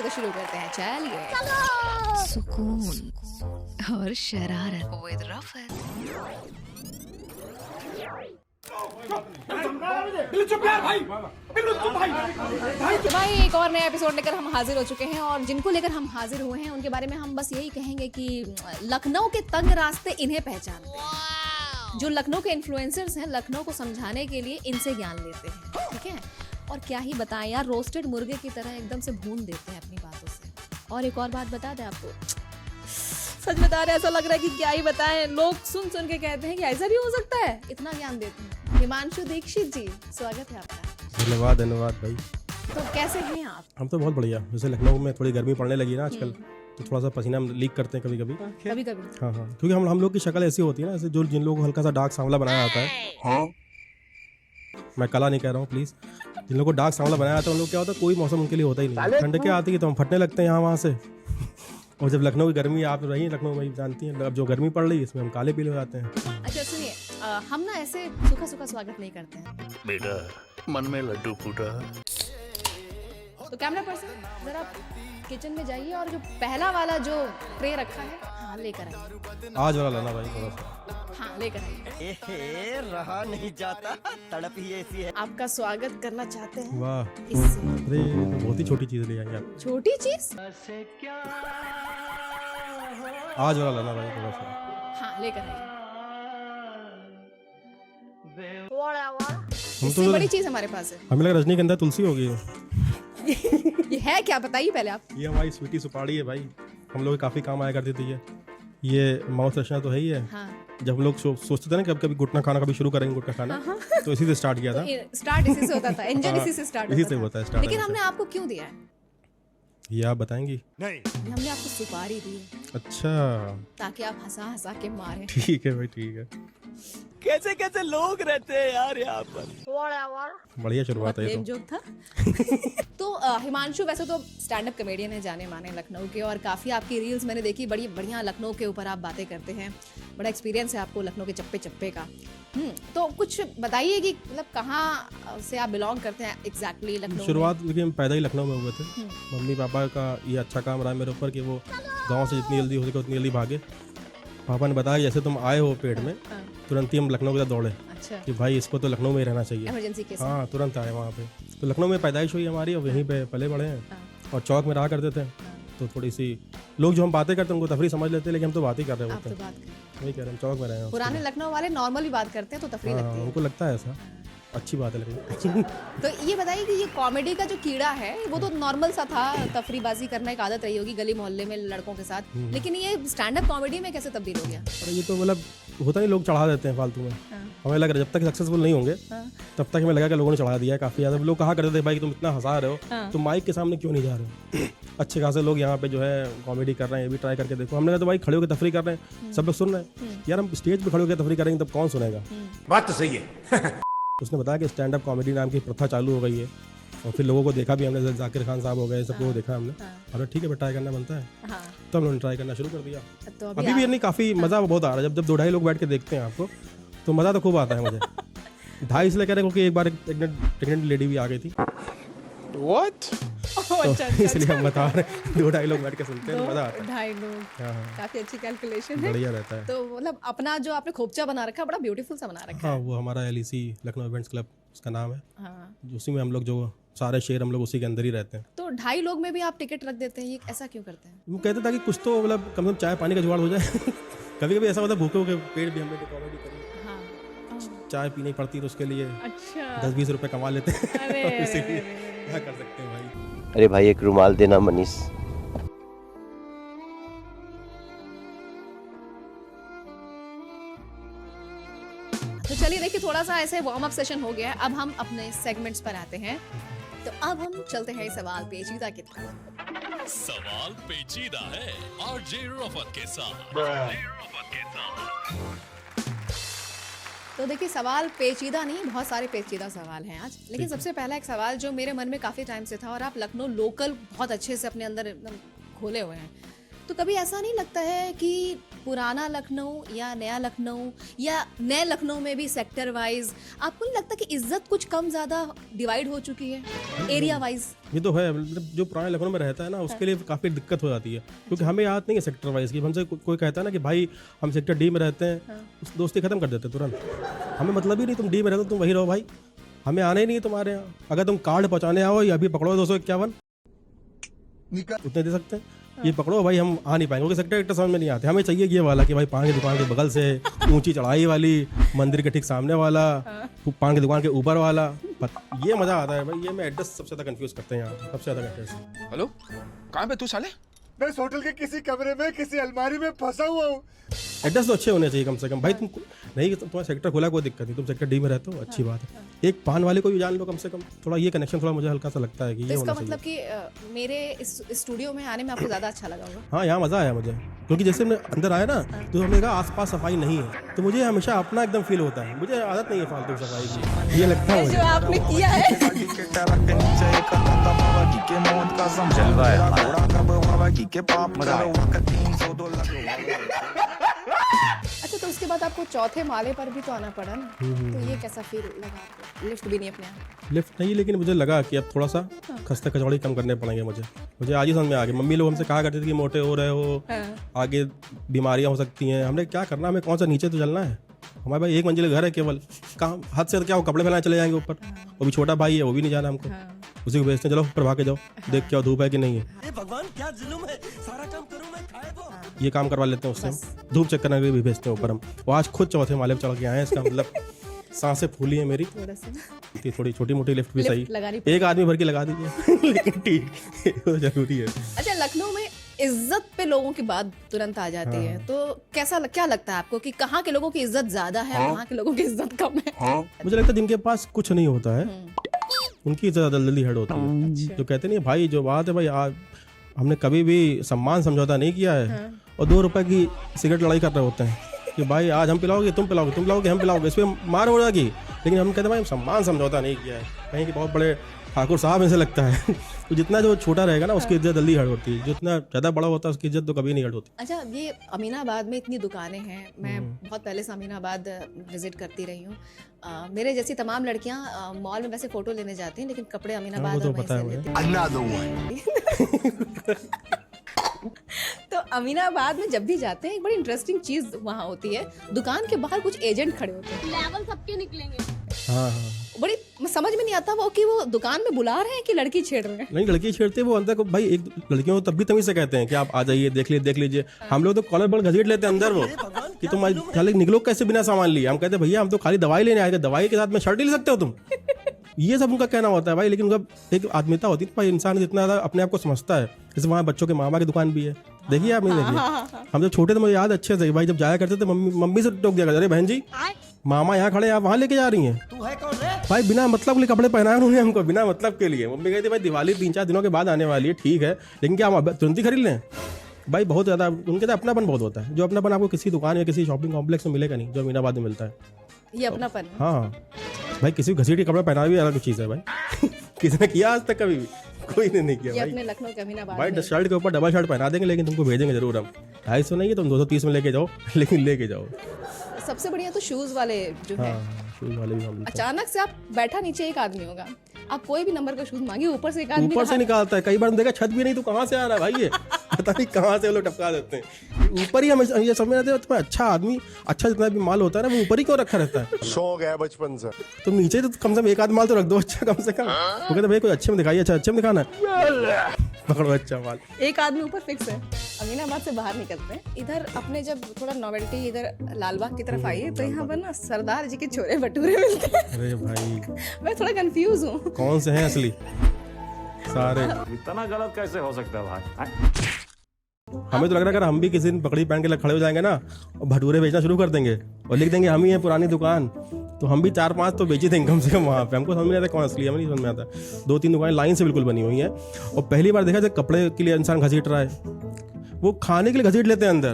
तो शुरू करते हैं, चलिए। सुकून और शरारत विद रफत। भाई एक और नया एपिसोड लेकर हम हाजिर हो चुके हैं, और जिनको लेकर हम हाजिर हुए हैं उनके बारे में हम बस यही कहेंगे कि लखनऊ के तंग रास्ते इन्हें पहचानते हैं। जो लखनऊ के इन्फ्लुएंसर्स हैं, लखनऊ को समझाने के लिए इनसे ज्ञान लेते हैं, ठीक है। और क्या ही बताएं यार, रोस्टेड मुर्गे की तरह एकदम से भून देते हैं अपनी बातों से। और एक और बात बता दें आपको, सच बता रहे, ऐसा लग रहा है कि क्या ही बताएं, लोग सुन सुन के कहते हैं कि ऐसा भी हो सकता है, इतना ज्ञान देते हैं। हिमांशु दीक्षित जी, स्वागत है आपका। धन्यवाद भाई। तो कैसे हैं आप? हम तो बहुत बढ़िया। जैसे लखनऊ में थोड़ी गर्मी पड़ने लगी ना आजकल, तो थोड़ा सा पसीना हम लीक करते हैं कभी कभी। हाँ, क्योंकि हम लोग की शक्ल ऐसी होती है ना, जैसे जो जिन लोगों को हल्का सा डार्क सांवला बनाया जाता है। हाँ, मैं काला नहीं कह रहा हूँ प्लीज। जिन लोगों को डार्क सांवला बनाया जाता है उन लोग क्या होता है, कोई मौसम उनके लिए होता ही नहीं। ठंड क्या आती है तो हम फटने लगते हैं यहाँ वहाँ से। और जब लखनऊ की गर्मी, आप रही लखनऊ में जानती हैं, अब जो गर्मी पड़ रही है इसमें हम काले पीले हो जाते हैं। अच्छा सुनिए, हम ना ऐसे सूखा सूखा स्वागत नहीं करते हैं। बेटा मन में लड्डू फूटा। तो कैमरा पर्सन जरा किचन में जाइए और जो पहला वाला जो ट्रे रखा है, हाँ लेकर आइए। आज वाला लाना भाई थोड़ा सा। हाँ लेकर आइए। रहा नहीं जाता, तड़प ही ऐसी है। आपका स्वागत करना चाहते हैं। वाह, इससे अरे बहुत ही छोटी चीज ले आएंगे आप। छोटी चीज? आज वाला लाना भाई थोड़ा सा। हाँ लेकर आइए। हम इससे तो बड़ी चीज हमारे पास है। हमें लगा रजनीगंधा तुलसी होगी। ये है क्या, बताइए पहले आप। ये हमारी स्वीटी सुपारी है भाई, हम लोग काफी काम आया करती थी ये माउथ फ्रेशनर तो है ही है। हाँ। जब हम लोग सोचते थे ना कि कभी गुटखा खाना, कभी शुरू करेंगे गुटखा खाना, तो इसी से स्टार्ट किया था। स्टार्ट इसी से होता था, इंजन इसी से स्टार्ट इसी से होता है स्टार्ट। लेकिन हमने आपको क्यों दिया है? ये आप बताएंगी? नहीं, हमने आपको सुपारी दी है अच्छा, ताकि आप हंसा हंसा के मारे। ठीक है भाई, ठीक है। कैसे कैसे लोग रहते हैं यार यहाँ पर। बढ़िया शुरुआत है ये तो। जोक था। तो हिमांशु वैसे तो स्टैंड अप कॉमेडियन है, जाने माने लखनऊ के, और काफ़ी आपकी रील्स मैंने देखी, बड़ी बढ़िया लखनऊ के ऊपर आप बातें करते हैं, बड़ा एक्सपीरियंस है आपको लखनऊ के चप्पे चप्पे का। तो कुछ बताइए कि मतलब कहाँ से आप बिलोंग करते हैं एग्जैक्टली लखनऊ? शुरुआत लेकिन पैदा ही लखनऊ में हुए थे। मम्मी पापा का ये अच्छा काम रहा है मेरे ऊपर कि वो गाँव से जितनी जल्दी हो सके उतनी जल्दी भागे। पापा ने बताया जैसे तुम आए हो पेट में, तुरंत ही हम लखनऊ के साथ दौड़े। अच्छा। कि भाई इसको तो लखनऊ में ही रहना चाहिए, इमरजेंसी केस। हाँ, तुरंत आए वहाँ पे। तो लखनऊ में पैदाइश हुई हमारी और यहीं पे पले बड़े हैं। और चौक में रहा करते थे, तो थोड़ी सी लोग जो हम बातें करते हैं उनको तफरी समझ लेते हैं, लेकिन हम तो बात ही कर रहे होते हैं। वही कह रहे हैं, चौक में रहे हैं। पुराने लखनऊ वाले नॉर्मली बात करते हैं तो तफरी लगती है, उनको लगता है ऐसा, अच्छी बात है लेकिन। तो ये बताइए कि ये कॉमेडी का जो कीड़ा है वो तो नॉर्मल सा था, तफरीबाजी करना एक आदत रही होगी गली मोहल्ले में लड़कों के साथ, लेकिन ये स्टैंड अप कॉमेडी में कैसे तब्दील हो गया? अरे ये तो मतलब होता नहीं, लोग चढ़ा देते हैं फालतू में। हमें लग रहा है जब तक सक्सेसफुल नहीं होंगे तब तक हमें लगा कि लोगों ने चढ़ा दिया है काफी ज्यादा। लोग कहा करते थे भाई तुम इतना हंसा रहे हो, तुम माइक के सामने क्यों नहीं जा रहे हो? अच्छे खासे लोग यहाँ पे जो है कॉमेडी कर रहे हैं, ये भी ट्राई करके देखो। हमने कहा तो भाई खड़े होकर तफरी कर रहे हैं, सब लोग सुन रहे हैं यार, हम स्टेज पे खड़े होकर तफरी करेंगे तब कौन सुनेगा? बात तो सही है। उसने बताया कि स्टैंड अप कॉमेडी नाम की प्रथा चालू हो गई है, और फिर लोगों को देखा भी हमने, जाकिर खान साहब हो गए, सबको देखा हमने। अरे ठीक है, ट्राई करना बनता है, तो हम लोगों ने ट्राई करना शुरू कर दिया। तो अभी भी नहीं, काफी मजा बहुत आ रहा है। जब 2-2.5 लोग बैठ के देखते हैं आपको तो मजा तो खूब आता है मुझे। 2.5 इसलिए कह रहे हैं क्योंकि एक बार एक प्रेग्नेंट लेडी भी आ गई थी। What? तो इसलिए हम बता रहे हैं, 2-2.5 लोग बैठ के सुनते हैं, मजा आता है। 2.5 लोग, काफी अच्छी कैलकुलेशन है, बढ़िया रहता है। तो मतलब अपना जो आपने खोपचा बना रखा है बड़ा ब्यूटीफुल सा बना रखा है। हाँ, वो हमारा LEC लखनऊ इवेंट्स क्लब उसका नाम है। हाँ। उसी में हम लोग जो सारे शेर हम लोग उसी के अंदर ही रहते हैं। तो 2.5 लोग में भी आप टिकट रख देते हैं, ये ऐसा क्यों करते हैं? वो कहते था कि कुछ तो मतलब कम से कम चाय पानी का जुगाड़ हो जाए। कभी कभी ऐसा होता है भूखे भूखे पेट भी, हमने तो कॉमेडी करी, चाय पीनी पड़ती तो उसके लिए अच्छा 10-20 रुपए कमा लेते हैं। अरे इसीलिए क्या कर सकते हैं भाई। अरे भाई एक रुमाल देना मनीष। तो चलिए देखिए, थोड़ा सा ऐसे वार्म अप सेशन हो गया है, अब हम अपने सेगमेंट्स पर आते हैं। तो अब हम चलते हैं सवाल पेचीदा की तरफ। सवाल पेचीदा है आरजे रफत के साथ। तो देखिए, सवाल पेचीदा नहीं, बहुत सारे पेचीदा सवाल हैं आज, लेकिन सबसे पहला एक सवाल जो मेरे मन में काफ़ी टाइम से था, और आप लखनऊ लोकल बहुत अच्छे से अपने अंदर एकदम खोले हुए हैं, तो कभी ऐसा नहीं लगता है कि पुराना लखनऊ या नया लखनऊ या नए लखनऊ में भी सेक्टर वाइज आपको नहीं लगता कि इज्जत कुछ कम ज़्यादा डिवाइड हो चुकी है एरिया वाइज? ये तो है, मतलब जो पुराने लखनऊ में रहता है ना उसके लिए काफ़ी दिक्कत हो जाती है, क्योंकि हमें याद नहीं है सेक्टर वाइज की। हमसे कोई कहता है ना कि भाई हम सेक्टर डी में रहते हैं, उस दोस्ती खत्म कर देते हैं तुरंत। हमें मतलब ही नहीं, तुम डी में रहते हो तुम वही रहो भाई, हमें आना ही नहीं है तुम्हारे यहाँ। अगर तुम कार्ड पहुँचाने आओ या अभी पकड़ो 251 उतने दे सकते हैं, ये पकड़ो भाई, हम आ नहीं पाएंगे क्योंकि सेक्टर समझ में नहीं आते। हमें चाहिए ये वाला कि भाई पान की दुकान के बगल से, ऊंची चढ़ाई वाली, मंदिर के ठीक सामने वाला, पान की दुकान के ऊपर वाला, ये मजा आता है भाई। ये मैं एड्रेस सबसे ज्यादा कंफ्यूज करते हैं यहाँ, सबसे ज्यादा एड्रेस। हेलो, कहाँ पे तू साले? मैं इस होटल के किसी कमरे में किसी अलमारी में फंसा हुआ हूँ। एड्रेस तो अच्छे होने चाहिए कम से कम भाई। तुम नहीं, तुम्हारा सेक्टर खुला कोई दिक्कत नहीं, तुम सेक्टर डी में रहते हो, अच्छी बात है। एक पान वाले को भी जान लो कम से कम, थोड़ा ये कनेक्शन थोड़ा मुझे हल्का सा लगता है कि तो ये इसका होना मतलब कि मेरे इस स्टूडियो में आने में आपको ज़्यादा अच्छा लगा होगा? हाँ, यहाँ मज़ा आया मुझे, क्योंकि जैसे मैं अंदर आया ना तो हमने कहा आसपास सफाई नहीं है, तो मुझे हमेशा अपना एकदम फील होता है। मुझे आदत नहीं है फालतू सफाई की, ये लगता है जो आपने किया है। अच्छा, तो उसके बाद आपको चौथे माले पर भी तो आना पड़ा ना, तो ये कैसा फील लगा आपको? लिफ्ट भी नहीं अपने यहाँ? लिफ्ट नहीं, लेकिन मुझे लगा कि अब थोड़ा सा खस्ता खचौड़ी कम करने पड़ेंगे मुझे आज ही समझ में आ गया। मम्मी लोग हमसे कहा करते थे कि मोटे हो रहे हो, आगे बीमारियां हो सकती हैं। हमने क्या करना, हमें कौन सा नीचे तो चलना है। हमारे भाई एक मंजिल घर है केवल, कहाँ हद से क्या हो, कपड़े फैलाने चले जाएंगे ऊपर। वो भी छोटा भाई है, वो भी नहीं जाना हमको, उसी को भेजते हैं, चलो ऊपर भाग के जाओ, देख क्या धूप है कि नहीं है। भगवान क्या जुल्म है, सारा काम करूं मैं, खाए तो। ये काम करवा लेते हैं उससे, हम धूप चेक करने के लिए भी भेजते हैं ऊपर हम। वो आज खुद चौथे माले पर चढ़ के आए हैं, इसका मतलब सांसें फूली है मेरी थोड़ी छोटी मोटी लिफ्ट भी सही, एक आदमी भर के लगा दीजिए लेकिन ठीक तो जरूरी है। अच्छा, लखनऊ में इज्जत पे लोगों की बात तुरंत आ जाती है, तो क्या लगता है आपको कि कहाँ के लोगों की इज्जत ज्यादा है, कहाँ के लोगों की इज्जत कम है? मुझे लगता है जिनके पास कुछ नहीं होता है उनकी इज्जत जल्दी हेड होती है। जो कहते नहीं भाई, जो बात है भाई, हमने कभी भी सम्मान समझौता नहीं किया है, और 2 रुपए की सिगरेट लड़ाई कर रहे होते हैं कि भाई आज हम पिलाओगे, तुम पिलाओगे, तुम पिलाओगे, हम पिलाओगे, इस पर मार हो जाएगी। लेकिन हम कहते हैं भाई सम्मान समझौता नहीं किया है। कहीं के बहुत बड़े ठाकुर साहब ऐसे लगता है तो जितना जो छोटा रहेगा ना उसकी इज्जत जल्दी हट होती है, जितना ज़्यादा बड़ा होता है उसकी इज्जत तो कभी नहीं हट होती। अच्छा, ये अमीनाबाद में इतनी दुकानें हैं, मैं बहुत पहले से अमीनाबाद विजिट करती रही हूँ। मेरे जैसी तमाम लड़कियाँ मॉल में वैसे फ़ोटो लेने जाती हैं, लेकिन कपड़े अमीनाबाद तो और पता वहीं से है लेती हैं। तो अमीनाबाद में जब भी जाते हैं एक बड़ी इंटरेस्टिंग चीज़ वहाँ होती है, दुकान के बाहर कुछ एजेंट खड़े होते हैं, लेवल सबके निकलेंगे। हाँ, बड़ी समझ में नहीं आता वो कि वो दुकान में बुला रहे हैं कि लड़की छेड़ रहे हैं। नहीं, लड़की छेड़ते वो अंदर को भाई, एक लड़कियों को तब भी तमीज से कहते हैं कि आप आ जाइए, देख लीजिए। हम लोग तो कॉलर बल घसीट लेते हैं अंदर, वो कि तुम आज खाली निकलो कैसे बिना सामान लिए। हम कहते हैं भैया हम तो खाली दवाई लेने आए थे, दवाई के साथ में शर्ट ले सकते हो तुम। ये सब उनका कहना होता है भाई, लेकिन उनका एक आत्मीयता होती है भाई। इंसान जितना ज़्यादा अपने आप को समझता है, जैसे वहाँ बच्चों के मामा की दुकान भी है, देखिए आप नहीं देखिए। हम जब छोटे थे मुझे याद अच्छे से भाई, जब जाया करते थे मम्मी से टोक दिया करते, अरे बहन जी मामा यहाँ खड़े, आप वहाँ लेके जा रही हैं। तू है कौन रे? भाई बिना मतलब के लिए कपड़े पहनाए उन्होंने हमको, बिना मतलब के लिए। मम्मी कहती भाई दिवाली 3-4 दिनों के बाद आने वाली है, ठीक है, लेकिन क्या हम तुरंत ही खरीद लें? भाई बहुत ज़्यादा उनके साथ अपनापन बहुत होता है, जो अपनापन आपको किसी दुकान या किसी शॉपिंग कॉम्प्लेक्स में मिलेगा नहीं, जो अमीनाबाद में मिलता है। ये अपनापन। हाँ भाई, किसी को घसीट के कपड़ा पहना भी अलग चीज़ है भाई। किसी ने किया आज तक? कभी भी कोई ने नहीं किया ये भाई। अपने लखनऊ के अमीनाबाद भाई में। शर्ट के ऊपर डबल शर्ट पहना देंगे, लेकिन तुमको भेजेंगे जरूर हम। 250 नहीं है, तुम 230 में लेके जाओ, लेकिन लेके जाओ। सबसे बढ़िया तो शूज वाले जो है, शूज वाले भी हम अचानक से आप बैठा नीचे एक आदमी होगा, आप कोई भी नंबर का शूज मांगे, ऊपर से एक आदमी ऊपर से निकालता है। कई बार देखा छत भी नहीं, तो कहाँ से आ रहा है भाई? ये पता नहीं कहाँ से वो लोग टपका देते हैं ऊपर ही। हम ये समझ आते हैं अच्छा आदमी, अच्छा जितना भी माल होता है ना, वो ऊपर ही क्यों रखा रहता है? शौक है बचपन से। तुम नीचे तो कम से कम एक आध माल तो रख दो अच्छा, कम से कम। वो कहते भाई कोई अच्छे में दिखाइए, अच्छा अच्छे में दिखाना है, पकड़ो अच्छा माल। एक आदमी ऊपर फिक्स है। अमीनाबाद से बाहर निकलते हैं, इधर अपने जब थोड़ा नॉवेल्टी इधर लालबाग की तरफ आई है, तो यहाँ पर ना सरदार जी के छोले भटूरे मिलते हैं। अरे भाई मैं थोड़ा कंफ्यूज हूँ, कौन से हैं असली सारे? इतना गलत कैसे हो सकता है भाई? हमें तो लग रहा है अगर हम भी किसी दिन पकड़ी पहन के खड़े हो जाएंगे ना और भटूरे बेचना शुरू कर देंगे और लिख देंगे हम ही हैं पुरानी दुकान, तो हम भी 4-5 तो बेची देंगे कम से कम वहाँ पे। हमको समझ में नहीं आता कौन असली, हमें नहीं समझ में आता। 2-3 दुकानें लाइन से बिल्कुल बनी हुई हैं, और पहली बार देखा जब कपड़े के लिए इंसान घसीट रहा है, वो खाने के लिए घसीट लेते हैं अंदर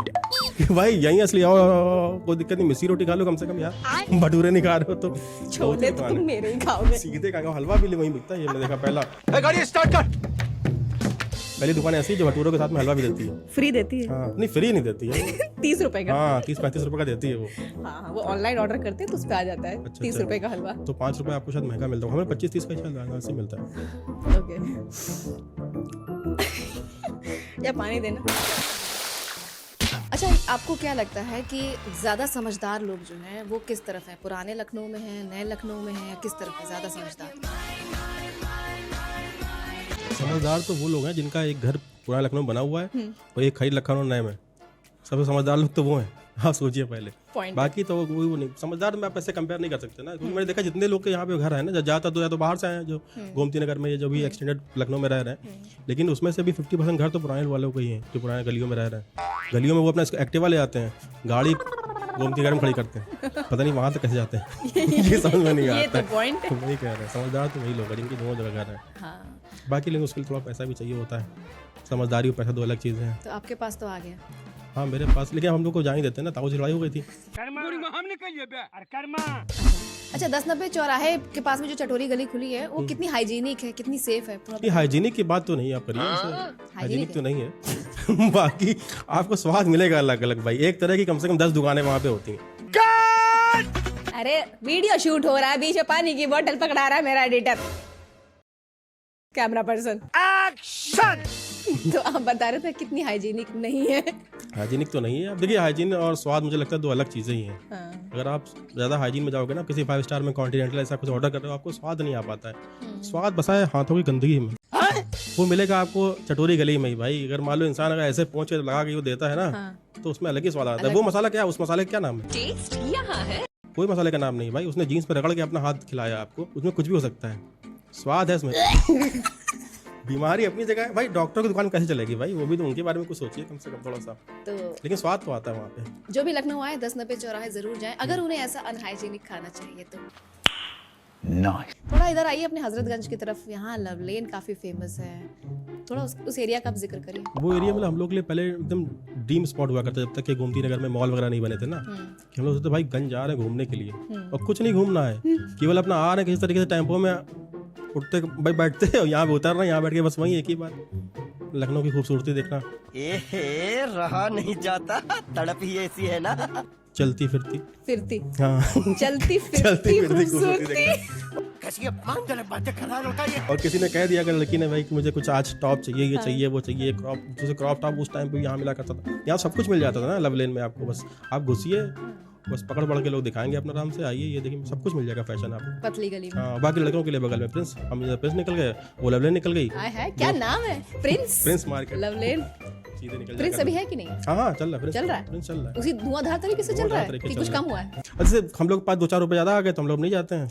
कि भाई यहीं असली, आओ कोई दिक्कत नहीं, मिस्सी रोटी खा लो कम से कम यार, भटूरे नहीं खा रहे हो तो। छोले तो तुम मेरे ही खाओगे। सीधे कहा हलवा भी वहीं बिकता है, ये मैंने देखा पहला। गाड़ी स्टार्ट कर। पहली दुकान ऐसी है जो भटूरों के साथ में हलवा भी देती है। फ्री देती है? हाँ, नहीं फ्री नहीं देती है। 30 रुपए का? हाँ, 30-35 रुपए का देती है वो। हाँ, वो ऑनलाइन ऑर्डर करते हैं तो उस पे आ जाता है 30 रुपए का हलवा। तो 5 रुपए आपको शायद महंगा मिलता है, हमें 25-30 का शायद ऐसे मिलता है। ओके। या पानी देना। अच्छा, आपको क्या लगता है कि ज़्यादा समझदार लोग जो हैं वो किस तरफ हैं? पुराने लखनऊ में हैं, नए लखनऊ में हैं, या किस तरफ है ज़्यादा समझदार? समझदार तो वो लोग हैं जिनका एक घर पुराना लखनऊ बना हुआ है और एक खरीद लखनऊ नए में। सबसे समझदार लोग तो वो हैं। हाँ, सोचिए पहले। बाकी तो वो नहीं समझदार में आप ऐसे कंपेयर नहीं कर सकते ना, क्योंकि मैंने देखा जितने लोग के यहाँ पे घर है ना, ज़्यादातर तो बाहर से आए हैं, जो गोमती नगर में जो भी एक्सटेंडेड लखनऊ में रह रहे हैं, लेकिन उसमें से भी 50% घर तो पुराने वालों के ही हैं जो पुराने गलियों में रह रहे हैं। गलियों में वो अपना एक्टिवा ले आते हैं, गाड़ी गोमती नगर में खड़ी करते हैं, पता नहीं वहाँ तक कैसे जाते हैं। ये समझ में नहीं आता। वही कह रहे हैं, समझदार तो वही लोग हैं जिनकी दोनों जगह घर है। बाकी लेकिन उसके लिए थोड़ा पैसा भी चाहिए होता है। समझदारी और पैसा दो अलग चीज़ें हैं। तो आपके पास तो आ गया। हाँ, मेरे पास, लेकिन हम लोग को जा ही देते हैं ना, ताऊ से लड़ाई हो गई थी। अच्छा, 10-90 चौराहे के पास में जो चटोरी गली खुली है वो कितनी हाइजीनिक है, कितनी सेफ है? ये हाइजीनिक की बात तो नहीं आप करिए, हाइजीनिक तो नहीं है। बाकी आपको स्वाद मिलेगा अलग अलग भाई। एक तरह की कम से कम 10 दुकानें वहाँ पे होती हैं। अरे वीडियो शूट हो रहा है, बीच में पानी की बोतल पकड़ा रहा है मेरा एडिटर, कैमरा पर्सन। एक्शन। तो आप बता रहे थे कितनी हाइजीनिक नहीं है। हाइजीनिक तो नहीं है। अब देखिए, हाइजीन और स्वाद मुझे लगता है दो अलग चीज़ें ही हैं। हाँ। अगर आप ज़्यादा हाइजीन में जाओगे ना, किसी 5 स्टार में, कॉन्टिनेंटल ऐसा कुछ ऑर्डर कर रहे हो, आपको स्वाद नहीं आ पाता है। स्वाद बसा है हाथों की गंदगी में। वो मिलेगा आपको चटोरी गली में ही भाई। अगर मान लो इंसान अगर ऐसे पहुंच के लगा के वो देता है ना, तो उसमें अलग ही स्वाद आता है। वो मसाला क्या है, उस मसाले का क्या नाम है? टेस्ट यहाँ है। कोई मसाले का नाम नहीं भाई। उसने जीन्स पे रगड़ के अपना हाथ खिलाया आपको, उसमें कुछ भी हो सकता है। स्वाद है उसमें। बीमारी अपनी जगह है भाई। डॉक्टर की दुकान कैसे चलेगी भाई? वो भी तो उनके बारे में कुछ सोचिए कम से कम थोड़ा सा। तो लेकिन स्वाद तो आता है वहाँ पे। जो भी लखनऊ आए 10-90 चौराहे जरूर जाएं, अगर उन्हें ऐसा अनहाइजीनिक खाना चाहिए तो। थोड़ा इधर आइए अपने हजरतगंज की तरफ, यहाँ लव लेन काफी फेमस है, थोड़ा उस एरिया का जिक्र करिए। वो एरिया मतलब हम लोग के लिए पहले एकदम ड्रीम स्पॉट हुआ करता, जब तक कि गोमती नगर में मॉल वगैरह नहीं बने थे ना, कि हम लोग सोचते भाई गंज जा रहे हैं घूमने के लिए, और कुछ नहीं घूमना है, केवल अपना आ रहे हैं किसी तरीके से टेम्पो में उठते भाई, बैठते हैं यहाँ पे उतर रहे हैं, यहाँ बैठ के बस वही एक ही बात, लखनऊ की खूबसूरती देखना। रहा नहीं जाता, तड़प ही ऐसी है ना। चलती फिरती हाँ चलती फिरती खूबसूरती। और किसी ने कह दिया अगर लड़की ने भाई कि मुझे कुछ आज टॉप चाहिए, ये चाहिए, वो चाहिए, क्रॉप, जैसे क्रॉप टॉप उस टाइम पे यहाँ मिला करता था, यहाँ सब कुछ मिल जाता था ना लव लेन में आपको। बस आप घुसिए, बस पकड़ पड़ के लोग दिखाएंगे अपना, आराम से आइए, ये देखिए सब कुछ मिल जाएगा फैशन आपको पतली गली में। हाँ, बाकी लड़कों के लिए बगल में प्रिंस, हम प्रिंस निकल गए, वो लव लेन निकल गई। क्या नाम है? प्रिंस मार्केट, लव लेन, सीधे निकल। प्रिंस अभी है कि नहीं? हाँ चल रहा है, चल रहा है, प्रिंस चल रहा है। उसी धुआंधार तरीके से चल रहा है कि कुछ कम हुआ है? जैसे हम लोग के पास 2-4 रुपए ज्यादा आ गए तो हम लोग नहीं जाते हैं।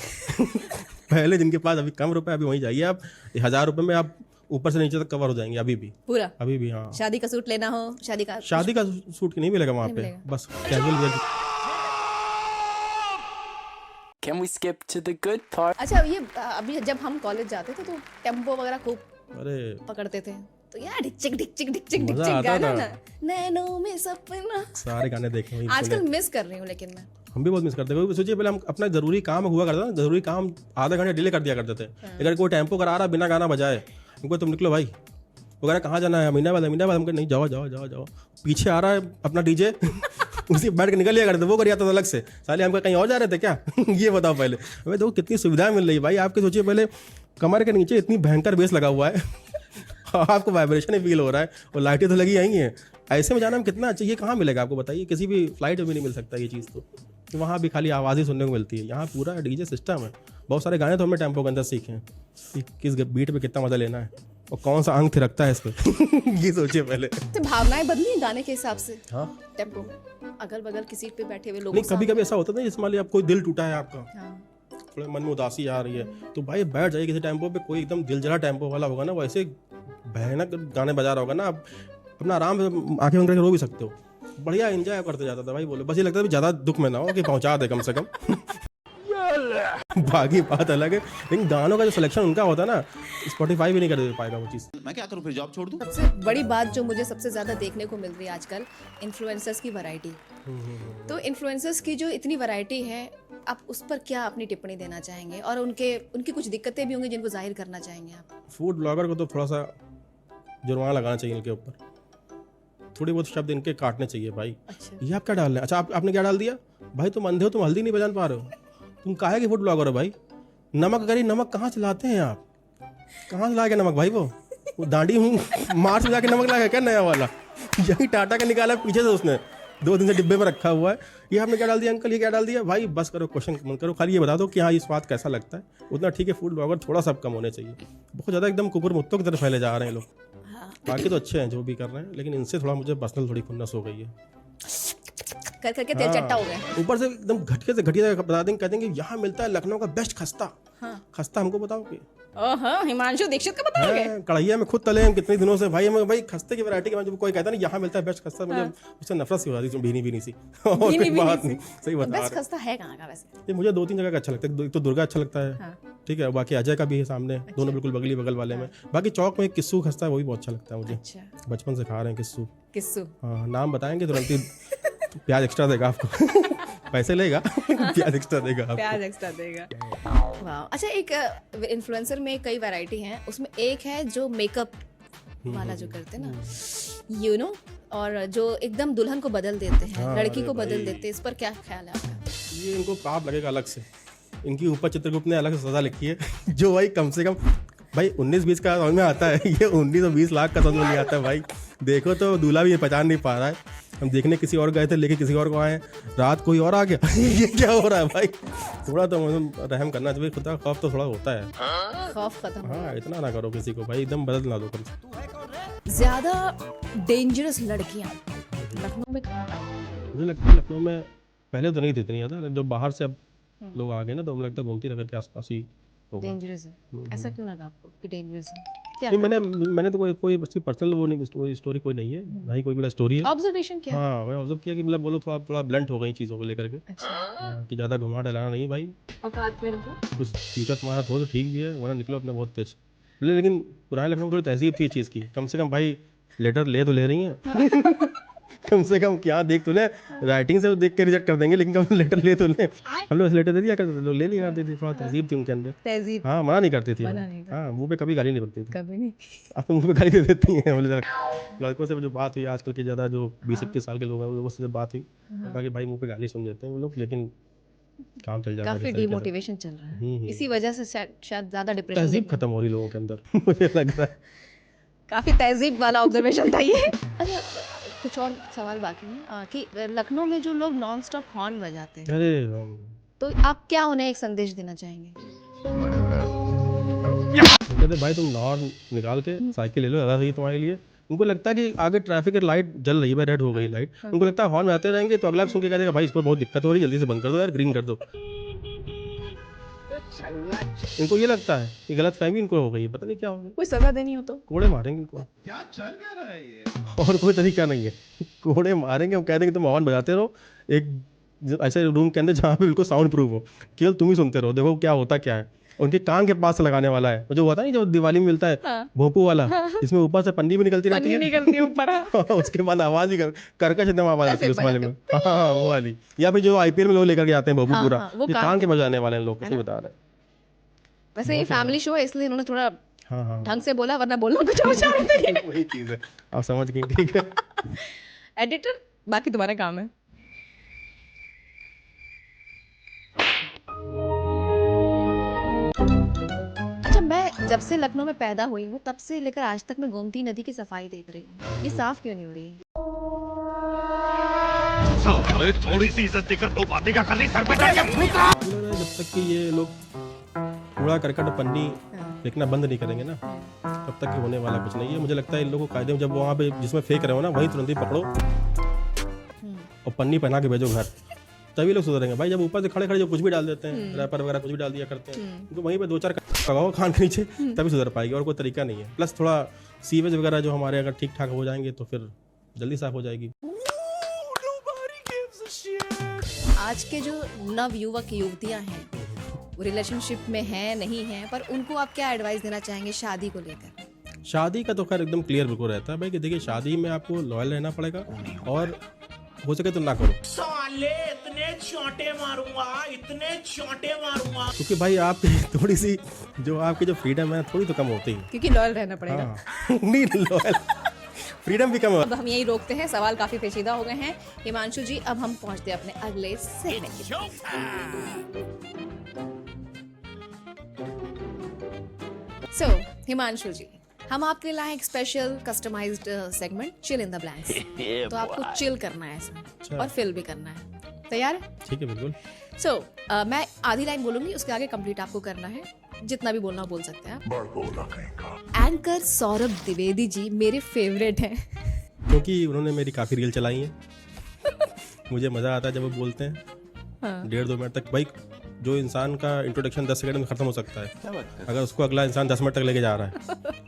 पहले जिनके पास अभी कम रुपए, अभी वहीं जाइए आप। 1000 रुपए में आप ऊपर से नीचे तक कवर हो जाएंगे अभी भी, पूरा अभी भी। हाँ, शादी का सूट लेना हो, शादी का सूट नहीं मिलेगा वहाँ पे, बस casual wear. Can we skip to the good part? अच्छा, ये अभी जब हम कॉलेज जाते थे तो टेम्पो वगैरह खूब पकड़ते थे, तो यार ढिक चिक गाना ना, नैनों में सपना, सारे गाने देखे हुए आजकल मिस कर रही हूँ। लेकिन मैं हम भी बहुत मिस करते हैं। सोचिए पहले हम अपना जरूरी काम हुआ करता था, जरूरी काम आधा घंटे डिले कर दिया करते थे। अगर कोई टेम्पो करा रहा बिना गाना बजाए, हमको तुम निकलो भाई वगैरह, कहाँ जाना है, अमीनाबाद, हमको नहीं, जाओ पीछे आ रहा है अपना डीजे। उसी बैठ के निकल लिया करते, वो कर आता था अलग से। साले हमको कहीं और जा रहे थे क्या? ये बताओ पहले। हमें देखो कितनी सुविधाएं मिल रही है भाई। आपके सोचिए पहले कमर के नीचे इतनी भयंकर बेस लगा हुआ है, आपको वाइब्रेशन फील हो रहा है, और लाइटें तो लगी आई हैं। ऐसे में जाना में कितना अच्छा, ये कहाँ मिलेगा आपको बताइए? किसी भी फ्लाइट में भी नहीं मिल सकता ये चीज़। तो वहाँ भी खाली आवाज़ ही सुनने को मिलती है, यहाँ पूरा डीजे सिस्टम है। बहुत सारे गाने तो हमने टेम्पो के अंदर सीखे हैं कि किस बीट पे कितना मजा लेना है और कौन सा अंग थिरकता है इस पे। ये सोचिए पहले। तो भावनाएं बदली हैं गाने के हिसाब से। हाँ, टेम्पो अगल बगल की सीट पे बैठे हुए लोग, नहीं कभी कभी ऐसा होता है ना, जैसे मान लीजिए आप कोई दिल टूटा है आपका, थोड़ा मन में उदासी आ रही है, तो भाई बैठ जाइए किसी टेम्पो पे, कोई एकदम दिल जला टेम्पो वाला होगा ना, वो ऐसे भयानक गाने बजा रहा होगा ना, आप अपना आराम से आंखें बंद करके रो भी सकते हो। बढ़िया एंजॉय करते जाता था भाई। बोलो बस ये लगता है ज़्यादा दुख में ना हो कि पहुंचा दे कम से कम। बाकी बात अलग है, लेकिन गानों का जो सिलेक्शन उनका होता है ना, स्पॉटिफाई भी नहीं कर पाएगा वो चीज़। मैं क्या करूं फिर, जॉब छोड़ दूं? सबसे बड़ी बात जो मुझे सबसे ज़्यादा देखने को मिल रही है आजकल, इन्फ्लुएंसर्स की वैरायटी। तो इन्फ्लुएंसर्स की जो इतनी वैरायटी है, आप उस पर क्या अपनी टिप्पणी देना चाहेंगे? और उनकी कुछ दिक्कतें भी होंगी जिनको जाहिर करना चाहेंगे आप? फूड ब्लॉगर को तो थोड़ा सा जुर्माना लगाना चाहिए इनके ऊपर, थोड़ी बहुत शब्द इनके काटने चाहिए भाई। अच्छा ये आप क्या डाल रहे हैं? अच्छा आपने क्या डाल दिया भाई? तुम अंधे हो, तुम हल्दी नहीं पहचान पा रहे हो? तुम काहे की फूड ब्लॉगर हो भाई? नमक करी, नमक कहाँ से लाते हैं आप? कहाँ से ला के नमक भाई? वो दाढ़ी हूँ मार्च में जाके नमक लाया क्या नया वाला? यही टाटा का निकाला पीछे से उसने, 2 दिन से डिब्बे में रखा हुआ है। ये आपने क्या डाल दिया अंकल? ये क्या डाल दिया भाई? बस करो, क्वेश्चन मत करो, खाली ये बता दो कि हाँ ये स्वाद कैसा लगता है, उतना ठीक है। फूड ब्लॉगर थोड़ा सा कम होने चाहिए, बहुत ज़्यादा एकदम कुकुर मुत्तों की तरफ फैले जा रहे हैं लोग। बाकी तो अच्छे हैं जो भी कर रहे हैं, लेकिन इनसे थोड़ा मुझे पर्सनल थोड़ी खुन्नस हो गई है। कर करके तेल चट्टा हो गया। ऊपर से एकदम घटके से घटिया बता देंगे, कहते हैं कि यहाँ मिलता है लखनऊ का बेस्ट खस्ता। खस्ता हमको बताओगे? हिमांशु दीक्षित का बताओगे? कढ़ैया में खुद तले हैं कितने दिनों से भाई। हमें भाई खस्ते की वैरायटी के जब कोई कहता है ना यहाँ मिलता है बेस्ट खस्ता, मुझे उससे नफरत सी हो जाती है, भीनी भीनी सी। और कोई बात नहीं, सही बता रहा बेस्ट खस्ता है कहाँ का वैसे? ये मुझे 2-3 जगह का अच्छा लगता है। एक तो दुर्गा अच्छा लगता है, ठीक है, बाकी अजय का भी है सामने, दोनों बिल्कुल बगली बगल वाले में। बाकी चौक में किस्सू खस्ता है, वो भी बहुत अच्छा लगता है मुझे। अच्छा बचपन से खा रहे हैं किस्सू। किस्सू? हाँ, नाम बताएंगे तुरंत ही प्याज एक्स्ट्रा देगा आपको। पैसे लेगा प्याज एक्स्ट्रा देगा आपको। प्याज एक्स्ट्रा देगा। वाह। अच्छा, एक इन्फ्लुएंसर में कई वैरायटी हैं, उसमें एक है जो मेकअप वाला जो करते हैं ना, यू नो, और जो एकदम दुल्हन को बदल देते हैं, हाँ, लड़की अरे को बदल भाई। देते हैं, इस पर क्या ख्याल है आपका? ये इनको पाप लगेगा अलग से। इनकी ऊपर चित्रगुप्त ने अलग से सजा लिखी है जो भाई कम से कम भाई 19-20 का समझ में आता है, ये 19-20 लाख का समझ में नहीं आता है भाई। देखो तो दूल्हा भी ये पहचान नहीं पा रहा है। हम देखने किसी और गए थे, लेके किसी और को आए, रात कोई और आ गया। ये क्या हो रहा है भाई? थोड़ा तो रहम करना चाहिए, खुदा खौफ तो थोड़ा होता है। खौफ खत्म। हाँ, इतना ना करो किसी को भाई, एकदम बदल ना दो कम से। ज्यादा डेंजरस लड़कियां लखनऊ में मुझे लगता है लखनऊ में पहले तो नहीं थी इतनी ज़्यादा, जो बाहर से अब लोग आ गए ना, तो मुझे लगता है गोमती नगर के आसपास ही होगा। डेंजरस है? ऐसा क्यों लगा आपको कि डेंजरस है? क्या नहीं, मैंने तो कोई उसकी पर्सनल वो नहीं, स्टोरी कोई नहीं है, ना ही कोई मेरा स्टोरी है। ऑब्जर्वेशन क्या? हाँ, मैं ऑब्जर्व किया कि मतलब बोलो थोड़ा ब्लंट हो गई चीज़ों को लेकर के। अच्छा, कि ज़्यादा घुमा डलाना नहीं भाई। औकात में रहो। कुछ फ्यूचर तुम्हारा हो तो ठीक भी है, वरना निकलो अपने बहुत तेज। लेकिन पुराने लखनऊ में थोड़ी तहजीब थी चीज़ की, कम से कम भाई लेटर ले तो ले रही हैं। कम से कम क्या देख तो ले, राइटिंग से देख के रिजेक्ट कर देंगे, लेकिन कम लेटर ले तो ले। हम लोग लेटर दे दिया करते थे, लोग ले लिया करते थे। थोड़ा तहजीब थी उनके अंदर। तहजीब? हाँ, मना नहीं करती थी। मना नहीं करती। हाँ, मुंह पे कभी गाली नहीं पड़ती थी। कभी नहीं। आप मुंह पे गाली दे देती हैं। बोले लड़कों से जो बात हुई आजकल के ज़्यादा जो 20-21 साल के लोग हैं, वो से जब बात हुई, कहा कि भाई मुंह पे गाली सुन देते हैं वो लोग, लेकिन काम चल जाता है। काफी डिमोटिवेशन चल रहा है, इसी वजह से शायद ज्यादा डिप्रेशन। तहजीब खत्म हो रही लोगों के अंदर मुझे लग रहा है। काफी तहजीब वाला ऑब्जर्वेशन था ये। अच्छा, कुछ और सवाल बाकी है कि लखनऊ में जो लोग नॉन स्टॉप हॉर्न बजाते हैं, अरे तो आप क्या उन्हें एक संदेश देना चाहेंगे? कहते भाई तुम नॉर्म निकाल के साइकिल ले लो, ज़्यादा सही तुम्हारे लिए। उनको लगता है कि आगे ट्रैफिक की लाइट जल रही है, रेड हो गई लाइट, उनको लगता है हॉर्न आते रहेंगे तो अगला सुन के कह देगा भाई इस पर बहुत दिक्कत हो रही है, जल्दी से बंद कर दो यार, ग्रीन कर दो। इनको ये लगता है कि गलत फहमी इनको हो गई है, पता नहीं क्या होगा। कोई सजा देनी हो तो कोड़े मारेंगे इनको। क्या चल क्या रहा है ये? और कोई तरीका नहीं है, कोड़े मारेंगे। हम कह देंगे तुम हॉर्न बजाते रहो एक ऐसे रूम के अंदर जहाँ पे बिल्कुल साउंड प्रूफ हो, केवल तुम ही सुनते रहो, देखो क्या होता क्या है। उनके कान के पास से लगाने वाला है, जो होता नहीं जो दिवाली में मिलता है भोंपू वाला, इसमें ऊपर से पन्नी भी निकलती रहती है, उसके बाद आवाज ही कर्कश एकदम आवाज आती है उस वाले में। हाँ, वो वाली। या फिर जो IPL में लोग लेकर के आते हैं भोंपू पूरा, ये कान के बजाने वाले हैं लोग, कैसे बता रहे हैं। वैसे ये फैमिली शो है, इसलिए उन्होंने थोड़ा हाँ ढंग से बोला, वरना बोलना कुछ और चाह रहे थे। वही चीज़ है, आप समझ गए, ठीक है। एडिटर, बाकी तुम्हारा काम है। अच्छा, मैं जब से लखनऊ में पैदा हुई हूँ तब से लेकर आज तक मैं गोमती नदी की सफाई देख रही हूँ, ये साफ क्यों नहीं हो रही है? थोड़ी सी इज्जत देकर दो बातें का कर सर पे जब तक कि ये लोग कूड़ा करकट पन्नी फेंकना बंद नहीं करेंगे ना, तब तक कि होने वाला कुछ नहीं है। मुझे लगता है इन लोगों को कायदे में जब वहाँ पे जिसमें फेंक रहे हो ना, वहीं तुरंत ही पकड़ो और पन्नी पहना के भेजो घर, तभी लोग सुधरेंगे भाई। जब ऊपर से खड़े खड़े जो कुछ भी डाल देते हैं, रैपर वगैरह कुछ भी डाल दिया करते हैं, तो वहीं पे 2-4 लगाओ कान के नीचे, तभी सुधर पाएगी, और कोई तरीका नहीं है। प्लस थोड़ा सीवेज वगैरह जो हमारे अगर ठीक ठाक हो जाएंगे तो फिर जल्दी साफ हो जाएगी। आज के जो नव युवक युवतियां हैं, वो रिलेशनशिप में हैं नहीं हैं, पर उनको आप क्या एडवाइस देना चाहेंगे शादी को लेकर? शादी का तो खैर एकदम क्लियर बिल्कुल रहता है भाई कि देखिए शादी में आपको लॉयल रहना पड़ेगा, और हो सके तो ना करो। चोंटे मारूंगा, इतने चोंटे मारूंगा। क्योंकि भाई आपकी थोड़ी सी जो आपकी जो फ्रीडम है थोड़ी तो कम होती है। क्योंकि लॉयल रहना पड़ेगा। हाँ नहीं लॉयल, फ्रीडम भी कम हो। अब हम यही रोकते हैं, सवाल काफी पेचीदा हो गए हैं। हिमांशु जी, अब हम पहुंचते हैं अपने अगले सेगमेंट की तरफ। सो हिमांशु जी, हम आपके लिए लाए एक special customized segment, chill in the blanks. तो आपको चिल करना है इसमें और फिल भी करना है। तैयार है? ठीक है बिल्कुल। सो मैं आधी लाइन बोलूंगी, उसके आगे कंप्लीट आपको करना है। जितना भी बोलना बोल सकते हैं आप। एंकर सौरभ द्विवेदी जी मेरे फेवरेट हैं। क्योंकि उन्होंने मेरी काफ़ी रील चलाई है। मुझे मज़ा आता है जब वो बोलते हैं। हाँ। 1.5-2 मिनट तक। भाई जो इंसान का इंट्रोडक्शन 10 सेकंड में खत्म हो सकता है, अगर उसको अगला इंसान 10 मिनट तक लेके जा रहा है,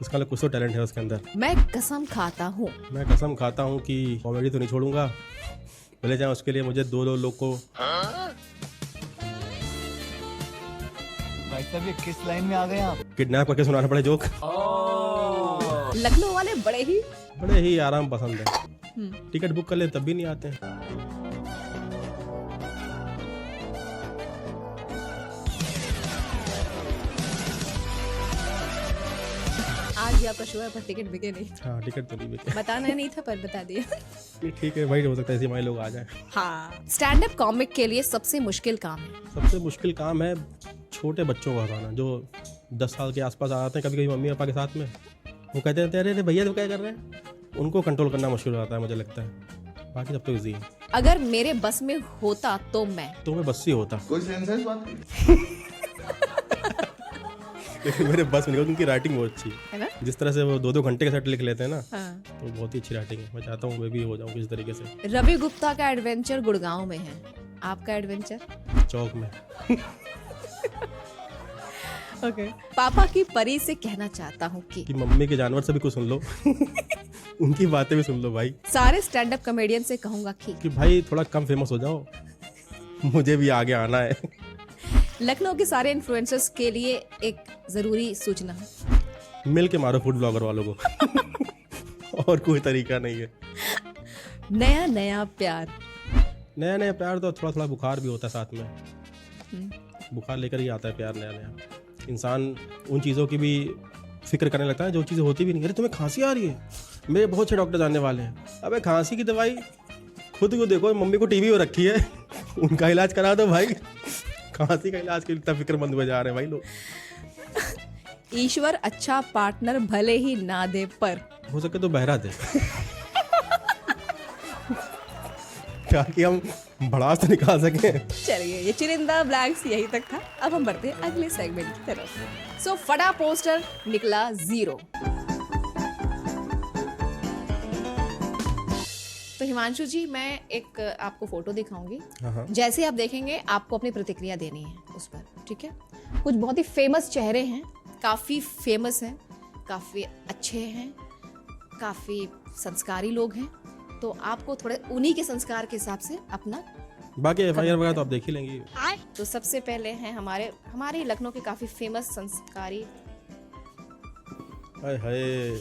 उसका कुछ तो टैलेंट है उसके अंदर। मैं कसम खाता हूँ कि कॉमेडी तो नहीं छोड़ूंगा, भले जाए उसके लिए मुझे 2 लोग को। भाई साहब ये किस लाइन में आ गए आप? किडनैप करके सुनाना पड़े जोक। लखनऊ वाले बड़े ही आराम पसंद है। टिकट बुक कर ले तब भी नहीं आते हैं। आज भी आपका शो है पर टिकट बिके नहीं। हाँ टिकट तो नहीं बिके। बताना नहीं था पर बता दिया। ठीक है भाई, हो सकता है ऐसे हमारे लोग आ जाए। हाँ, स्टैंड अप कॉमिक के लिए सबसे मुश्किल काम है। सबसे मुश्किल काम है छोटे बच्चों को हंसाना, जो 10 साल के आसपास आ जाते हैं कभी कभी मम्मी पापा के साथ में। वो कहते हैं अरे भैया तो क्या कर रहे हैं, उनको कंट्रोल करना मुश्किल हो जाता है मुझे लगता है। बाकी सब तो इजी है। अगर मेरे बस में होता तो मैं बस ही होता। कोई सेंस है इस बात की? लेकिन मेरे बस में उनकी राइटिंग बहुत अच्छी है ना? जिस तरह से वो 2-2 घंटे का सेट लिख लेते हैं ना। हाँ। तो बहुत ही अच्छी राइटिंग है। मैं चाहता हूँ मैं भी हो जाऊँ किसी तरीके से। रवि गुप्ता का एडवेंचर गुड़गांव में है, आपका एडवेंचर चौक में। ओके। पापा की परी से कहना चाहता हूँ कि मम्मी के जानवर से भी कुछ सुन लो। उनकी बातें भी सुन लो भाई। सारे स्टैंड अप कॉमेडियन से कहूंगा कि भाई थोड़ा कम फेमस हो जाओ, मुझे भी आगे आना है। लखनऊ के सारे इन्फ्लुएंसर्स के लिए एक जरूरी सूचना, मिल के मारो फूड ब्लॉगर वालों को। और कोई तरीका नहीं है। नया प्यार तो थोड़ा बुखार भी होता है साथ में। बुखार लेकर ही आता है प्यार नया। इंसान उन चीज़ों की भी फिक्र करने लगता है जो चीज़ें होती भी नहीं। अरे तुम्हें खांसी आ रही है, मेरे बहुत अच्छे डॉक्टर जानने वाले हैं। अबे खांसी की दवाई खुद को देखो, मम्मी को टीबी हो रखी है, उनका इलाज करा दो भाई। खांसी का इलाज के लिए इतना फिक्रमंद हुए जा रहे हैं भाई लोग। ईश्वर अच्छा पार्टनर भले ही ना दे पर हो सके तो बहरा दे। ताकि हम भड़ास तो निकाल सके। चलिए, ये चिरिंदा ब्लैंक्स यही तक था। अब हम बढ़ते हैं अगले सेगमेंट की तरफ। सो फटा पोस्टर निकला 0। तो हिमांशु जी, मैं एक आपको फोटो दिखाऊंगी। हाँ। जैसे आप देखेंगे आपको अपनी प्रतिक्रिया देनी है उस पर, ठीक है? कुछ बहुत ही फेमस चेहरे हैं, काफी फेमस हैं, काफी अच्छे हैं, काफी संस्कारी लोग हैं। तो आपको थोड़े उन्हीं के संस्कार के हिसाब से अपना बाकी एफआईआर वगैरह तो आप देख ही लेंगे। तो सबसे पहले हैं हमारे लखनऊ के काफी फेमस संस्कारी। हाय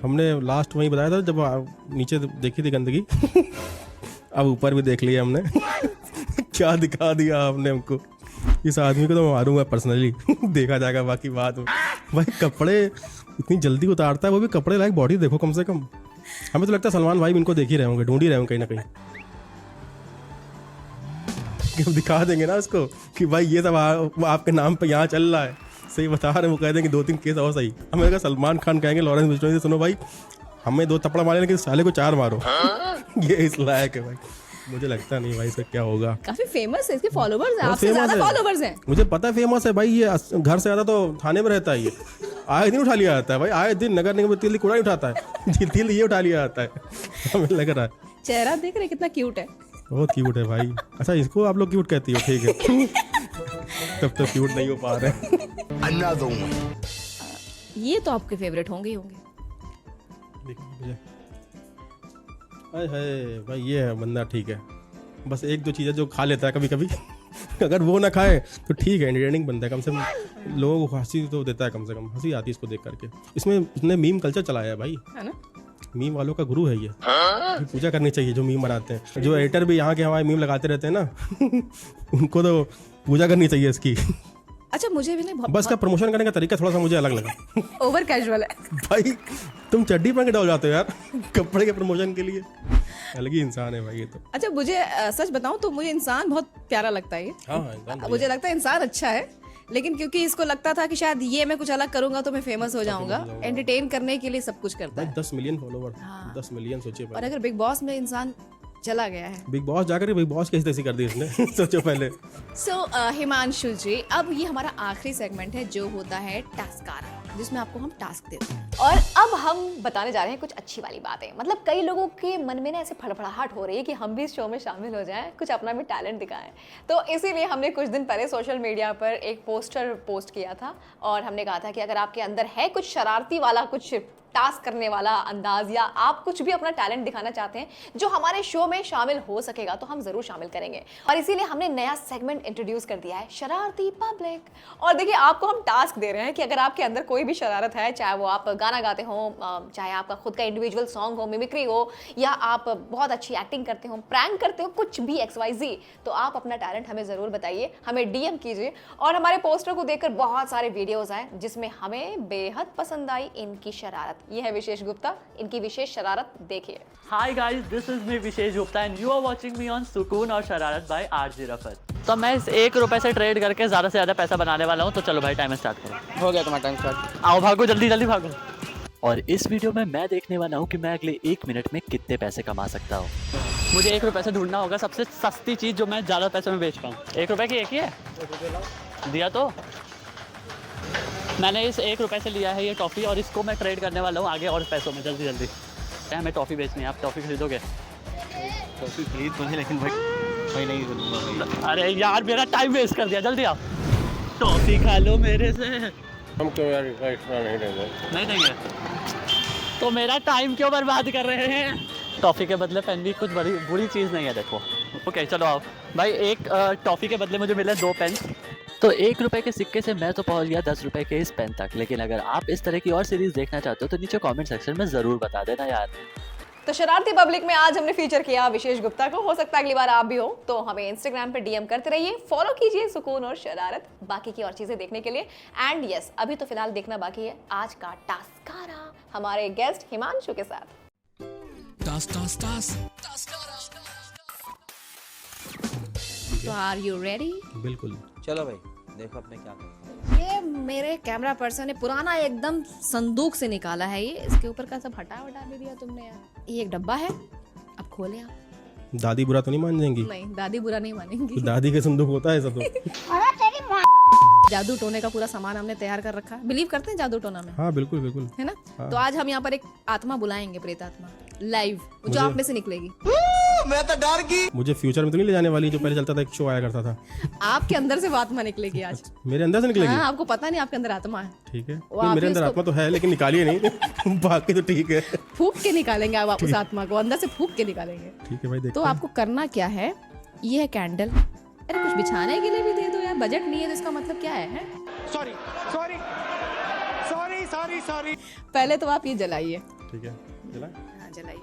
हमने लास्ट वही बताया था जब नीचे देखी थी गंदगी। अब ऊपर भी देख लिया हमने। क्या दिखा दिया आपने हमको। इस आदमी को तो मैं मारूंगा पर्सनली। देखा जाएगा बाकी बात में। भाई कपड़े इतनी जल्दी उतारता है, वो भी कपड़े लायक बॉडी देखो कम से कम। हमें तो लगता है सलमान भाई भी इनको देख ही रहे होंगे, ढूंढ ही रहे होंगे कहीं ना कहीं। दिखा देंगे ना उसको कि भाई ये सब आपके नाम पे यहाँ चल रहा है। सही बता रहे, वो कह देंगे 2-3 केस और सही। हमें लगा सलमान खान कहेंगे लॉरेंस बिश्नोई से, सुनो भाई हमें 2 थप्पड़ मारे लेकिन साले को 4 मारो। ये इस लायक है भाई। मुझे लगता नहीं भाई इसका क्या होगा। काफी फेमस है, इसके फॉलोवर्स हैं, आपसे ज्यादा फॉलोवर्स हैं। मुझे पता है फेमस है भाई। ये घर से ज्यादा तो थाने में रहता है। ये आए दिन उठा लिया जाता है भाई। आए दिन नगर निगम तिल कूड़ा उठाता है। तिल ये उठा लिया जाता है। हमें लग रहा है। चेहरा देख रहे कितना क्यूट है। बहुत क्यूट है भाई। अच्छा इसको आप लोग क्यूट कहती हो, ठीक है। तब तो क्यूट नहीं हो पा रहे। ये तो आपके फेवरेट होंगे ही होंगे। हाय भाई ये है बंदा, ठीक है। बस 1-2 चीज़ें जो खा लेता है कभी कभी। अगर वो ना खाए तो ठीक है, एंटरटेनिंग बंदा है। कम से कम लोगों को हंसी तो देता है, कम से कम हंसी आती है इसको देख करके। इसमें इसने मीम कल्चर चलाया है भाई, है ना? मीम वालों का गुरु है ये पूजा करनी चाहिए जो मीम बनाते हैं। जो एडिटर भी यहाँ के हमारे मीम लगाते रहते हैं ना उनको तो पूजा करनी चाहिए इसकी। अच्छा मुझे भी नहीं बस का प्रमोशन करने का तरीका थोड़ा सा मुझे अलग लगा। ओवर कैजुअल है भाई तुम चड्डी पहन के डल जाते हो यार कपड़े के प्रमोशन के लिए। अलग ही इंसान है भाई ये तो। अच्छा मुझे सच बताऊं तो मुझे इंसान बहुत प्यारा लगता है ये। हाँ मुझे लगता है इंसान अच्छा है, लेकिन क्योंकि इसको लगता था कि शायद ये मैं कुछ अलग करूंगा तो मैं फेमस हो जाऊंगा, एंटरटेन करने के लिए सब कुछ करता है। 10 मिलियन फॉलोवर 10 मिलियन सोचिए। और अगर बिग बॉस में इंसान चला गया है, बिग बॉस जाकर बिग बॉस कैसी तैसी कर दी इसने सोचो पहले। सो हिमांशु जी, अब ये हमारा आखिरी सेगमेंट है जो होता है टास्कारा, जिसमें आपको हम टास्क देते हैं। और अब हम बताने जा रहे हैं कुछ अच्छी वाली बातें। मतलब कई लोगों के मन में ना ऐसे फड़फड़ाहट हो रही है कि हम भी इस शो में शामिल हो जाएं, कुछ अपना भी टैलेंट दिखाएं। तो इसीलिए हमने कुछ दिन पहले सोशल मीडिया पर एक पोस्टर पोस्ट किया था और हमने कहा था कि अगर आपके अंदर है कुछ शरारती वाला, कुछ टास्क करने वाला अंदाज, या आप कुछ भी अपना टैलेंट दिखाना चाहते हैं जो हमारे शो में शामिल हो सकेगा, तो हम जरूर शामिल करेंगे। और इसीलिए हमने नया सेगमेंट इंट्रोड्यूस कर दिया है, शरारती पब्लिक। और देखिए आपको हम टास्क दे रहे हैं कि अगर आपके अंदर कोई भी शरारत है, चाहे वो आप गाना गाते हो, चाहे आपका खुद का इंडिविजुअल सॉन्ग हो, मिमिक्री हो, या आप बहुत अच्छी एक्टिंग करते हो, प्रैंक करते हो, कुछ भी XYZ, तो आप अपना टैलेंट हमें जरूर बताइए, हमें DM कीजिए। और हमारे पोस्टर को देखकर बहुत सारे वीडियोस आए जिसमें हमें बेहद पसंद आई इनकी शरारत। ये है विशेष गुप्ता, इनकी विशेष शरारत देखिए। Hi guys, this is me wishes Gupta and you are watching me on सुकून और शरारत by RJ रफत। तो मैं इस 1 रुपए से ट्रेड करके ज़्यादा से ज़्यादा पैसा बनाने वाला हूँ। तो चलो भाई टाइम स्टार्ट करो। हो गया तुम्हारा टाइम स्टार्ट। आओ भागो, जल्दी जल्दी भागो। और इस वीडियो में मैं देखने वाला हूँ कि मैं अगले 1 मिनट में कितने पैसे कमा सकता हूँ। मुझे 1 रुपए से ढूंढना होगा सबसे सस्ती चीज़ जो मैं ज़्यादा पैसे में बेच पाऊँ। 1 रुपए की एक ही है, दिया तो मैंने इस 1 रुपए से लिया है ये टॉफ़ी, और इसको मैं ट्रेड करने वाला हूँ आगे और पैसों में। जल्दी जल्दी क्या हमें टॉफ़ी बेचनी है, आप टॉफ़ी खरीदोगे? टॉफी खरीद तो है लेकिन भाई नहीं खरीदूंगा। अरे यार मेरा टाइम वेस्ट कर दिया, जल्दी आओ टॉफ़ी खा लो मेरे से। हम क्यों यार एक्स्ट्रा नहीं देंगे? नहीं देंगे तो मेरा टाइम क्यों बर्बाद कर रहे हैं? टॉफ़ी के बदले पेन भी कुछ बड़ी बुरी चीज़ नहीं है, देखो। ओके चलो आओ भाई, एक टॉफ़ी के बदले मुझे मिले 2 पेन। तो 1 रुपए के सिक्के से मैं तो पहुंच गया 10 रुपए के इस पेन तक। लेकिन अगर आप इस तरह की और सीरीज देखना चाहते हो तो नीचे कमेंट सेक्शन में ज़रूर बता देना यार। तो शरारती पब्लिक में आज हमने फीचर किया विशेष गुप्ता को। हो सकता है अगली बार आप भी हो, तो हमें इंस्टाग्राम पे DM करते रहिए, फॉलो कीजिए सुकून और शरारत बाकी की और चीजें देखने के लिए। एंड यस, अभी तो फिलहाल देखना बाकी है आज का टास्कारा हमारे गेस्ट हिमांशु के साथ। तो आर यू रेडी? बिल्कुल। चलो भाई देखो अपने क्या करना। ये मेरे कैमरा पर्सन ने पुराना एकदम संदूक से निकाला है ये, इसके ऊपर का सब हटा भी दिया तुमने यार। ये एक डब्बा है, अब खोले आप। दादी बुरा तो नहीं मान जाएंगी? नहीं, दादी बुरा नहीं मानेंगी। तो दादी के संदूक होता है सब तो। जादू टोने का पूरा सामान हमने तैयार कर रखा है। बिलीव करते हैं जादू टोना में? हाँ बिल्कुल बिल्कुल, है ना? हाँ। तो आज हम यहाँ पर एक आत्मा बुलाएंगे, प्रेत आत्मा लाइव, जो आप में से निकलेगी। मैं तो डर गई। मुझे फ्यूचर में तो नहीं ले जाने वाली, जो पहले चलता था, एक शो आया करता था। आपके अंदर से वो आत्मा निकलेगी आज। मेरे अंदर से निकलेगी? हाँ, आपको पता नहीं आपके अंदर आत्मा है। ठीक है, वो नहीं, मेरे आपने अंदर आत्मा तो है लेकिन निकालिए नहीं। बाकी तो ठीक है। फूक के निकालेंगे आप उस आत्मा को, अंदर से फूक के निकालेंगे। ठीक है भाई, देखते तो हैं। आपको करना क्या है, ये है कैंडल। अरे कुछ बिछाने के लिए भी दे दो यार, बजट नहीं है तो इसका मतलब क्या है? Sorry sorry sorry sorry sorry. पहले तो आप ये जलाइए। ठीक है, चला। हाँ जलाइए।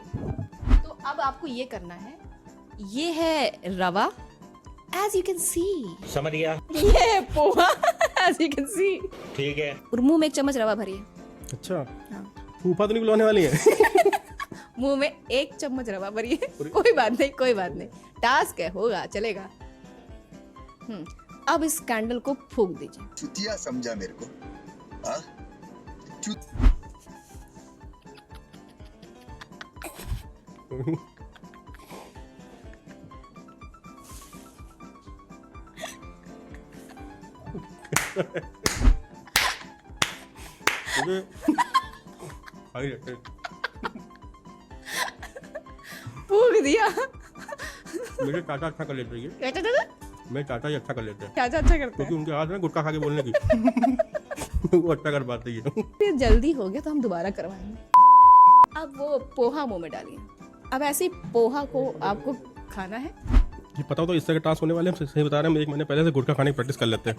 तो अब आपको ये करना है, ये है रवा, as you can see। समझ गया। ये है poha, as you can see। ठीक है। और मुंह में 1 चम्मच रवा भरिए। अच्छा, हाँ। फूफा तो नहीं बुलाने वाली है? मुंह में 1 चम्मच रवा भरिए। कोई बात नहीं, कोई बात नहीं, टास्क है, होगा, चलेगा। अब इस कैंडल को फूंक दीजिए। चुतिया समझा मेरे को? हाँ? फूंक दिया। मेरे चाचा अच्छा कर लेते हैं, क्या चाचा? मेरे चाचा ही अच्छा कर लेते हैं, चाचा अच्छा करते क्योंकि हैं। उनके हाथ में गुटखा खा के बोलने की। वो अच्छा कर पाते हैं। फिर जल्दी हो गया तो हम दोबारा करवाएंगे। अब वो पोहा मुंह में डालिए। अब ऐसे ही पोहा को आपको खाना है। ये पता हो तो इस तरह के टास्क होने वाले हैं, हम सही बता रहे हैं। 1 महीने पहले से गुटखा खाने की प्रैक्टिस कर लेते हैं।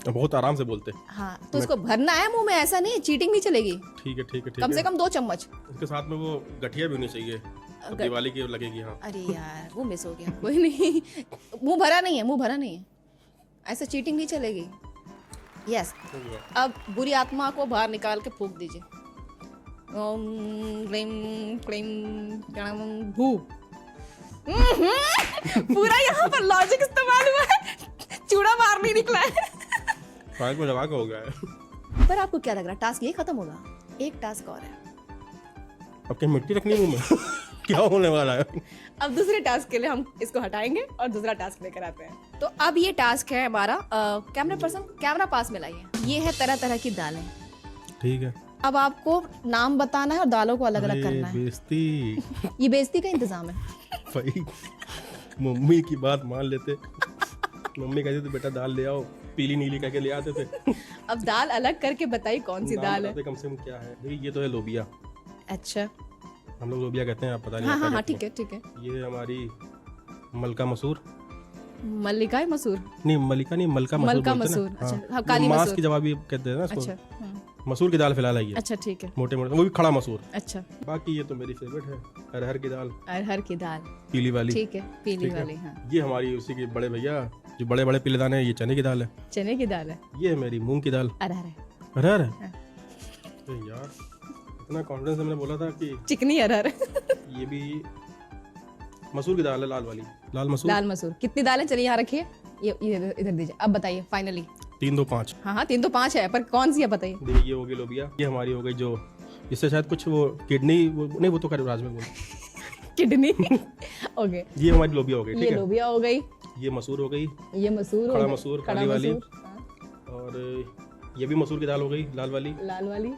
बहुत आराम से बोलते। हाँ तो उसको भरना है मुंह में, ऐसा नहीं, चीटिंग नहीं चलेगी। ठीक है ठीक है ठीक कम है। से कम 2 चम्मच। उसके साथ में वो गठिया भी होनी चाहिए, तो दिवाली की लगेगी। हाँ अरे यार वो मिस हो गया, कोई नहीं। मुंह भरा नहीं है, मुंह भरा नहीं है, ऐसे चीटिंग नहीं चलेगी। यस अब बुरी आत्मा को बाहर निकाल के फूंक दीजिए। ओम क्लीम क्लीम गणम भू। पूरा यहाँ पर लॉजिक इस्तेमाल हुआ है, चूड़ा बाहर नहीं निकला है। पाइप में लगा के हो गया है। पर आपको क्या लग रहा है, टास्क ये खत्म होगा? एक टास्क और है। अब क्या मिट्टी रखनी मुंह में? क्या होने वाला है? अब दूसरे टास्क के लिए हम इसको हटाएंगे और दूसरा टास्क लेकर आते हैं। तो अब ये टास्क है हमारा, कैमरा पर्सन कैमरा पास में लाइए। ये है तरह तरह की दालें। ठीक है। अब आपको नाम बताना है और दालों को अलग अलग करना है। बेइज्जती। ये बेइज्जती का इंतजाम है। भाई मम्मी की बात मान लेते। मम्मी कहती थी बेटा दाल ले आओ, पीली नीली करके ले आते थे। अब दाल अलग करके बताइए कौन सी दाल है। कम से कम क्या है? देखिए ये तो है लोबिया। अच्छा हम लोग लोबिया कहते हैं, आप पता नहीं। हाँ हाँ हाँ ठीक है ठीक है। ये हमारी मलका मसूर, मल्लिका मसूर, नहीं मलिका नहीं, मलका मसूर मलका बोलते हैं मसूर। ना। अच्छा हाँ। हाँ, काली मांस मसूर। की जवाबी कहते हैं ना इसको। अच्छा मसूर की दाल फिलहाल है ये। अच्छा ठीक है। मोटे मोटे, वो भी खड़ा मसूर। अच्छा बाकी ये तो मेरी फेवरेट है, अरहर की दाल, अरहर की दाल, पीली वाली। ठीक है, पीली ठीक है। वाली। हाँ ये हमारी उसी के बड़े भैया जो बड़े बड़े पीले दाने हैं, ये चने की दाल है। चने की दाल है। ये है मेरी मूंग की दाल, अरहर है। अरहर है। हाँ। अरे यार इतना कॉन्फिडेंस से मैंने बोला था कि चिकनी अरहर। ये भी मसूर की दाल है, लाल वाली, लाल मसूर। लाल मसूर। कितनी दालें चलिए यहाँ रखिए, ये इधर दीजिए। अब बताइए फाइनली। 3 2 5। हाँ हाँ 3 तो 5 है, पर कौन सी है बताइए। देखिए ये हो गई लोबिया, ये हमारी हो गई जो इससे शायद कुछ वो किडनी नहीं, वो तो खैर राज में बोल। किडनी। ओके ये हमारी लोबिया हो गई। ये ठीक है, लोबिया हो गई, ये मसूर हो गई, ये मसूर हो खड़ा गई, मसूर, खड़ा काली वाली। मसूर, हाँ, और ये भी मसूर की दाल हो गई, लाल वाली। लाल वाली।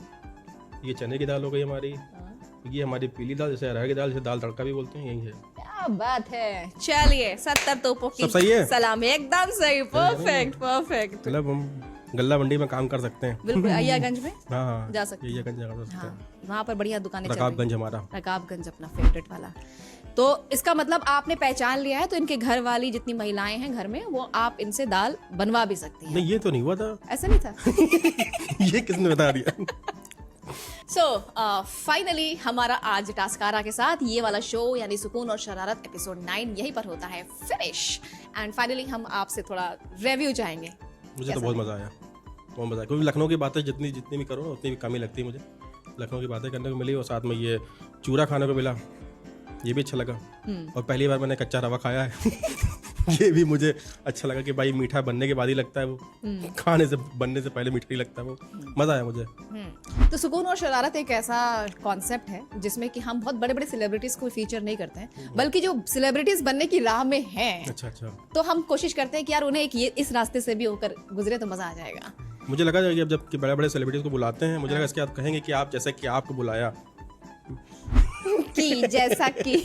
ये चने की दाल हो गई हमारी। हाँ। ये हमारी पीली दाल, जैसे अरहर की दाल, जैसे दाल तड़का भी बोलते हैं, यही है। क्या बात है। चलिए 70 तोपों की सब सही है? सलाम, एकदम सही, परफेक्ट परफेक्ट। मतलब हम गल्ला मंडी में काम कर सकते हैं। बिल्कुल अय्यागंज में हाँ हाँ जा सकते हैं। अय्यागंज जा सकते हाँ हैं। वहाँ पर बढ़िया दुकानें चल रही हैं। रकाबगंज हमारा। रकाबगंज अपना फेवरेट वाला। तो इसका मतलब आपने पहचान लिया है, तो इनके घर वाली जितनी महिलाएं हैं घर में, वो आप इनसे दाल बनवा भी सकती हैं। नहीं ये तो नहीं हुआ था। ऐसा नहीं था। ये किसने बता दिया? सो फाइनली हमारा आज टास्कारा के साथ ये वाला शो यानी सुकून और शरारत एपिसोड 9 यहीं पर होता है फिनिश। एंड फाइनली हम आपसे थोड़ा रिव्यू चाहेंगे। मुझे तो बहुत मजा आया, बहुत मजा आया, क्योंकि लखनऊ की बातें जितनी भी करो उतनी भी कम ही लगती है मुझे। लखनऊ की बातें करने को मिली और साथ में ये चूरा खाने को मिला, ये भी अच्छा लगा। और पहली बार मैंने कच्चा रवा खाया है। ये भी मुझे अच्छा लगा कि भाई मीठा बनने के बाद ही लगता है वो, खाने से बनने से पहले मीठा ही लगता है वो। मजा आया मुझे। तो सुकून और शरारत एक ऐसा कॉन्सेप्ट है जिसमें कि हम बहुत बड़े बड़े सेलिब्रिटीज को फीचर नहीं करते हैं, बल्कि जो सेलिब्रिटीज बनने की राह में हैं, अच्छा अच्छा, तो हम कोशिश करते हैं कि यार उन्हें एक ये इस रास्ते से भी होकर गुजरे तो मजा आ जाएगा। मुझे लगा कि अब जब बड़े बड़े सेलिब्रिटीज को बुलाते हैं, मुझे लगा इसके बाद कहेंगे कि आप जैसे कि आपको बुलाया कि जैसा कि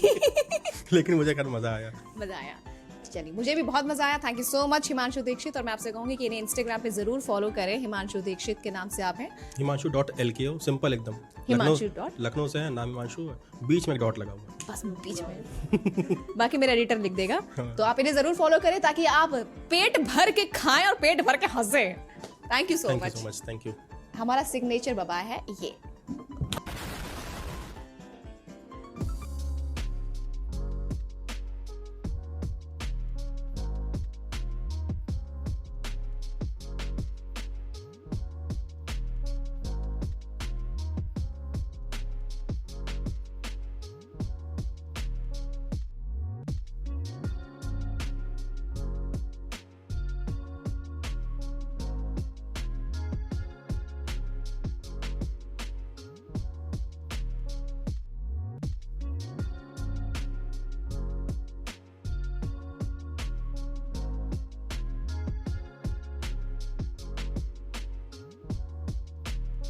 लेकिन मुझे कर मजा आया। मजा आया। चलिए मुझे भी बहुत मजा आया। Thank you so much Himanshu Dikshit. और मैं आपसे कहूंगी कि इन्हें इंस्टाग्राम पे जरूर फॉलो करें। हिमांशु दीक्षित के नाम से आप हैं। himanshu.lko, सिंपल एकदम। हिमांशु लखनऊ से है, नाम हिमांशु है, बीच में एक डॉट लगा हुआ है। बस बीच में। बाकी मेरा एडिटर लिख देगा। तो आप इन्हें जरूर फॉलो करें ताकि आप पेट भर के खाएं और पेट भर के हंसे। Thank you so much. Thank you. हमारा सिग्नेचर बाबा है ये।